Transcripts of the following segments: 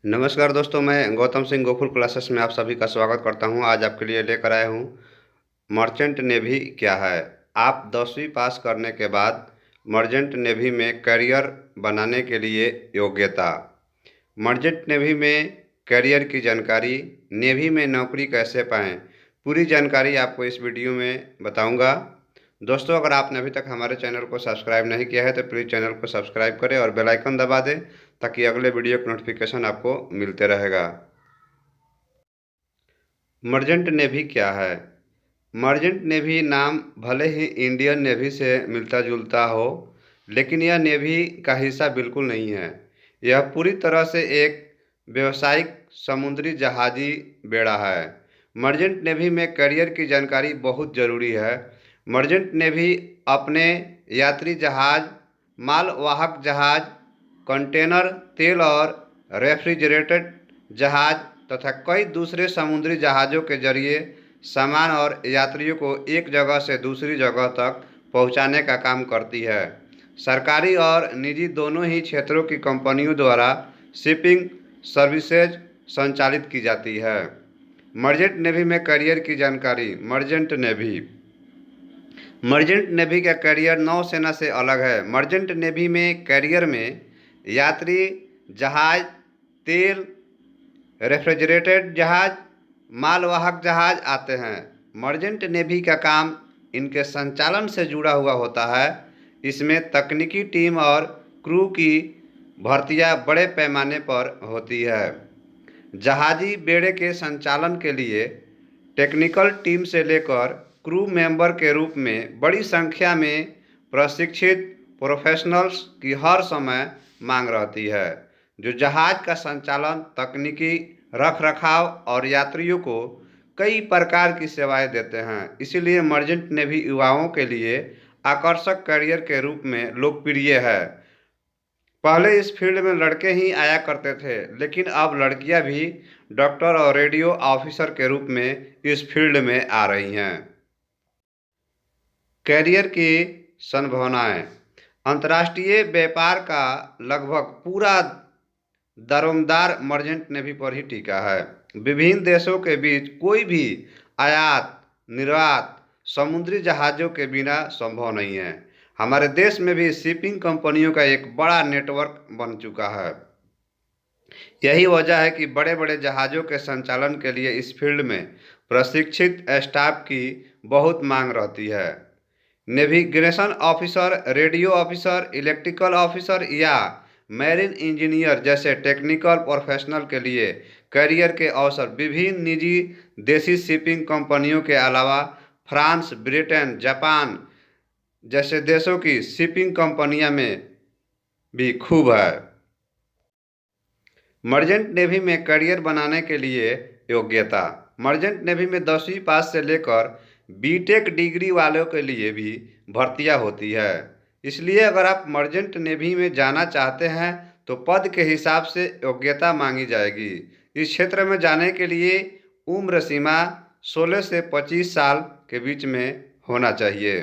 नमस्कार दोस्तों, मैं गौतम सिंह गोकुल क्लासेस में आप सभी का स्वागत करता हूं। आज आपके लिए लेकर आया हूं मर्चेंट नेवी क्या है। आप 10वीं पास करने के बाद मर्चेंट नेवी में करियर बनाने के लिए योग्यता, मर्चेंट नेवी में करियर की जानकारी, नेवी में नौकरी कैसे पाएं, पूरी जानकारी आपको इस वीडियो में बताऊंगा। दोस्तों, अगर आपने अभी तक हमारे चैनल को सब्सक्राइब नहीं किया है तो प्लीज़ चैनल को सब्सक्राइब करें और बेल आइकन दबा दें ताकि अगले वीडियो का नोटिफिकेशन आपको मिलते रहेगा। मर्चेंट नेवी क्या है? मर्चेंट नेवी नाम भले ही इंडियन नेवी से मिलता जुलता हो, लेकिन यह नेवी का हिस्सा बिल्कुल नहीं है। यह पूरी तरह से एक व्यावसायिक समुद्री जहाजी बेड़ा है। मर्चेंट नेवी में करियर की जानकारी बहुत ज़रूरी है। मर्चेंट नेवी अपने यात्री जहाज, मालवाहक जहाज, कंटेनर, तेल और रेफ्रिजरेटेड जहाज तथा कई दूसरे समुद्री जहाज़ों के जरिए सामान और यात्रियों को एक जगह से दूसरी जगह तक पहुंचाने का काम करती है। सरकारी और निजी दोनों ही क्षेत्रों की कंपनियों द्वारा शिपिंग सर्विसेज संचालित की जाती है। मर्चेंट नेवी में करियर की जानकारी। मर्चेंट नेवी का करियर नौसेना से अलग है। मर्चेंट नेवी में करियर में यात्री जहाज, तेल, रेफ्रिजरेटेड जहाज, मालवाहक जहाज आते हैं। मर्चेंट नेवी का काम इनके संचालन से जुड़ा हुआ होता है। इसमें तकनीकी टीम और क्रू की भर्तियां बड़े पैमाने पर होती है। जहाजी बेड़े के संचालन के लिए टेक्निकल टीम से लेकर क्रू मेंबर के रूप में बड़ी संख्या में प्रशिक्षित प्रोफेशनल्स की हर समय मांग रहती है, जो जहाज का संचालन, तकनीकी रखरखाव और यात्रियों को कई प्रकार की सेवाएं देते हैं। इसलिए मर्चेंट नेवी युवाओं के लिए आकर्षक करियर के रूप में लोकप्रिय है। पहले इस फील्ड में लड़के ही आया करते थे, लेकिन अब लड़कियां भी डॉक्टर और रेडियो ऑफिसर के रूप में इस फील्ड में आ रही हैं। कैरियर की संभावनाएं। अंतर्राष्ट्रीय व्यापार का लगभग पूरा दारोमदार मर्चेंट नेवी पर ही टिका है। विभिन्न देशों के बीच कोई भी आयात निर्यात समुद्री जहाज़ों के बिना संभव नहीं है। हमारे देश में भी शिपिंग कंपनियों का एक बड़ा नेटवर्क बन चुका है। यही वजह है कि बड़े बड़े जहाज़ों के संचालन के लिए इस फील्ड में प्रशिक्षित स्टाफ की बहुत मांग रहती है। Navigation officer, radio officer, electrical officer या मैरीन इंजीनियर जैसे टेक्निकल प्रोफेशनल के लिए करियर के अवसर विभिन्न निजी देशी शिपिंग कंपनियों के अलावा फ्रांस, ब्रिटेन, जापान जैसे देशों की शिपिंग कंपनियां में भी खूब है। मर्चेंट नेवी में करियर बनाने के लिए योग्यता। मर्चेंट नेवी में 10वीं पास से लेकर बीटेक डिग्री वालों के लिए भी भर्तियां होती है। इसलिए अगर आप मर्चेंट नेवी में जाना चाहते हैं तो पद के हिसाब से योग्यता मांगी जाएगी। इस क्षेत्र में जाने के लिए उम्र सीमा 16 से 25 साल के बीच में होना चाहिए।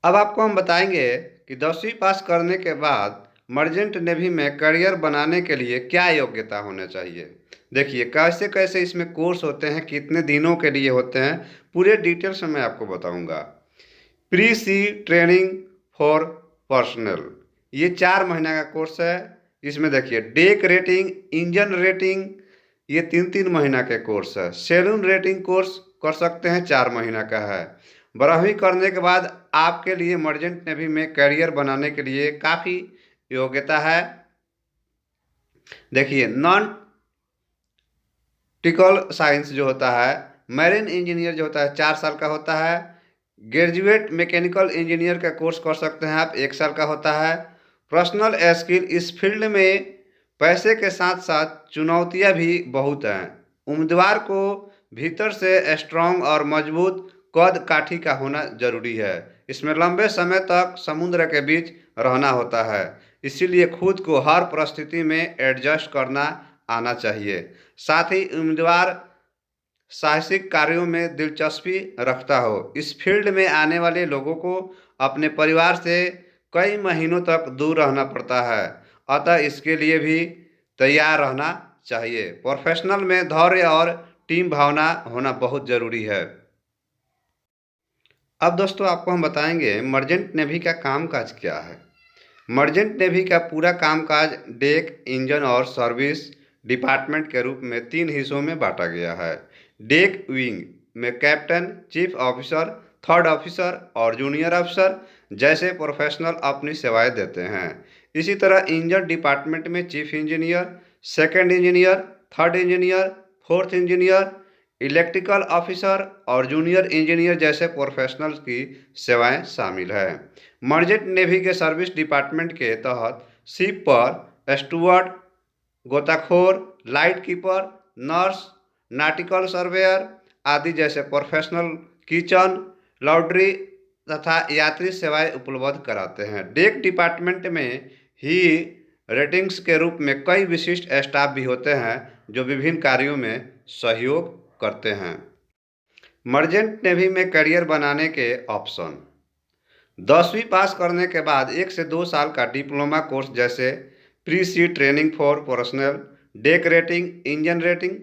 अब आपको हम बताएंगे कि 10वीं पास करने के बाद मर्चेंट नेवी में करियर बनाने के लिए क्या योग्यता होना चाहिए। देखिए कैसे कैसे इसमें कोर्स होते हैं, कितने दिनों के लिए होते हैं, पूरे डिटेल्स में मैं आपको बताऊंगा। Pre sea training for personal, ये 4 महीना का कोर्स है। इसमें देखिए डेक रेटिंग, इंजन रेटिंग, ये 3-3 महीना के कोर्स है। सैलून रेटिंग कोर्स कर सकते हैं, 4 महीना का है। 12वीं करने के बाद आपके लिए मर्चेंट नेवी में करियर बनाने के लिए काफ़ी योग्यता है। देखिए नॉटिकल साइंस जो होता है, मैरीन इंजीनियर जो होता है 4 साल का होता है। ग्रेजुएट मैकेनिकल इंजीनियर का कोर्स कर सकते हैं आप, 1 साल का होता है। पर्सनल स्किल, इस फील्ड में पैसे के साथ साथ चुनौतियां भी बहुत हैं। उम्मीदवार को भीतर से स्ट्रांग और मजबूत कद काठी का होना जरूरी है। इसमें लंबे समय तक समुद्र के बीच रहना होता है, इसीलिए खुद को हर परिस्थिति में एडजस्ट करना आना चाहिए। साथ ही उम्मीदवार साहसिक कार्यों में दिलचस्पी रखता हो। इस फील्ड में आने वाले लोगों को अपने परिवार से कई महीनों तक दूर रहना पड़ता है अतः इसके लिए भी तैयार रहना चाहिए। प्रोफेशनल में धैर्य और टीम भावना होना बहुत ज़रूरी है। अब दोस्तों आपको हम बताएंगे मर्चेंट नेवी का कामकाज क्या है। मर्चेंट नेवी का पूरा कामकाज डेक, इंजन और सर्विस डिपार्टमेंट के रूप में 3 हिस्सों में बांटा गया है। डेक विंग में captain, chief officer, third officer और जूनियर अफसर जैसे प्रोफेशनल अपनी सेवाएं देते हैं। इसी तरह इंजन डिपार्टमेंट में chief engineer, second engineer, third engineer, fourth engineer, electrical officer और जूनियर इंजीनियर जैसे प्रोफेशनल्स की सेवाएं शामिल है। मर्चेंट नेवी के सर्विस डिपार्टमेंट के तहत शिप पर स्टुअर्ड, गोताखोर, light keeper, nurse, nautical surveyor आदि जैसे प्रोफेशनल किचन, लॉन्ड्री तथा यात्री सेवाएं उपलब्ध कराते हैं। डेक डिपार्टमेंट में ही रेटिंग्स के रूप में कई विशिष्ट स्टाफ भी होते हैं जो विभिन्न कार्यों में सहयोग करते हैं। मर्चेंट नेवी में करियर बनाने के ऑप्शन: 10वीं पास करने के बाद 1 से 2 साल का डिप्लोमा कोर्स जैसे pre sea training for personal, deck rating, engine rating,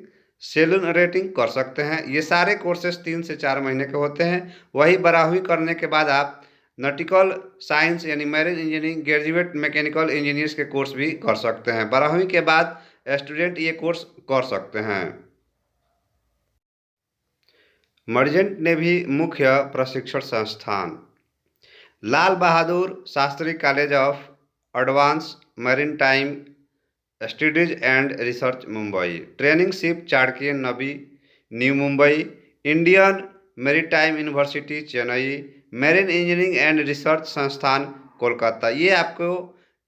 saloon rating कर सकते हैं। ये सारे कोर्सेज 3 से 4 महीने के होते हैं। वही 12वीं करने के बाद आप नॉटिकल साइंस यानी marine engineering, graduate mechanical engineers के कोर्स भी कर सकते हैं। 12वीं के बाद स्टूडेंट ये कोर्स कर सकते हैं। मर्चेंट नेवी मुख्य प्रशिक्षण संस्थान: Lal Bahadur Shastri college of advance maritime studies and research Mumbai, training ship Chanakya Navi new Mumbai, Indian maritime university Chennai, marine engineering and research संस्थान कोलकाता। ये आपको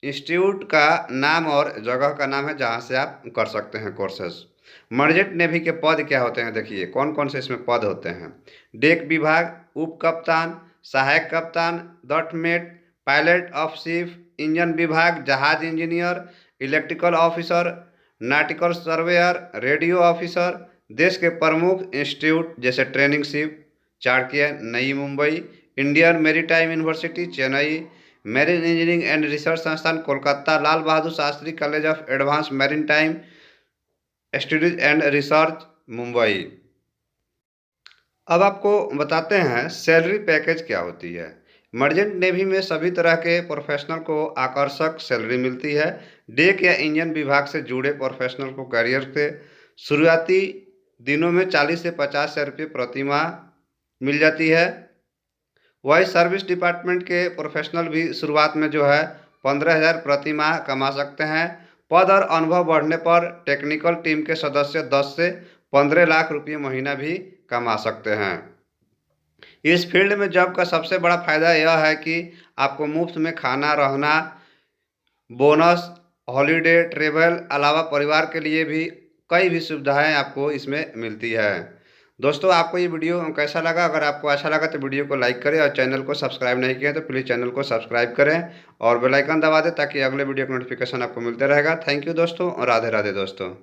इंस्टीट्यूट का नाम और जगह का नाम है जहाँ से आप कर सकते हैं कोर्सेज। मर्चेंट नेवी के पद क्या होते हैं, देखिए कौन कौन से इसमें पद होते हैं। डेक विभाग, उप कप्तान, सहायक कप्तान, दटमेट, पायलट ऑफ शिप, इंजन विभाग, जहाज engineer, electrical officer, nautical surveyor, radio officer. देश के प्रमुख इंस्टीट्यूट जैसे ट्रेनिंग शिप चाणक्य नई Mumbai, Indian maritime university Chennai, marine engineering and research संस्थान Kolkata, Lal Bahadur Shastri college of advance maritime studies and research Mumbai. अब आपको बताते हैं सैलरी पैकेज क्या होती है। मर्चेंट नेवी में सभी तरह के प्रोफेशनल को आकर्षक सैलरी मिलती है। डेक या इंजन विभाग से जुड़े प्रोफेशनल को करियर के शुरुआती दिनों में 40 से 50 हज़ार रुपये प्रति माह मिल जाती है। वही सर्विस डिपार्टमेंट के प्रोफेशनल भी शुरुआत में जो है 15,000 प्रति माह कमा सकते हैं। पद और अनुभव बढ़ने पर टेक्निकल टीम के सदस्य 10 से 15 लाख रुपये महीना भी कमा सकते हैं। इस फील्ड में जॉब का सबसे बड़ा फायदा यह है कि आपको मुफ्त में खाना, रहना, बोनस, हॉलीडे, ट्रेवल अलावा परिवार के लिए भी कई भी सुविधाएं आपको इसमें मिलती है। दोस्तों आपको ये वीडियो कैसा लगा? अगर आपको अच्छा लगा तो वीडियो को लाइक करें और चैनल को सब्सक्राइब नहीं किया तो प्लीज़ चैनल को सब्सक्राइब करें और बेल आइकन दबा दें ताकि अगले वीडियो का नोटिफिकेशन आपको मिलता रहेगा। थैंक यू दोस्तों और राधे राधे दोस्तों।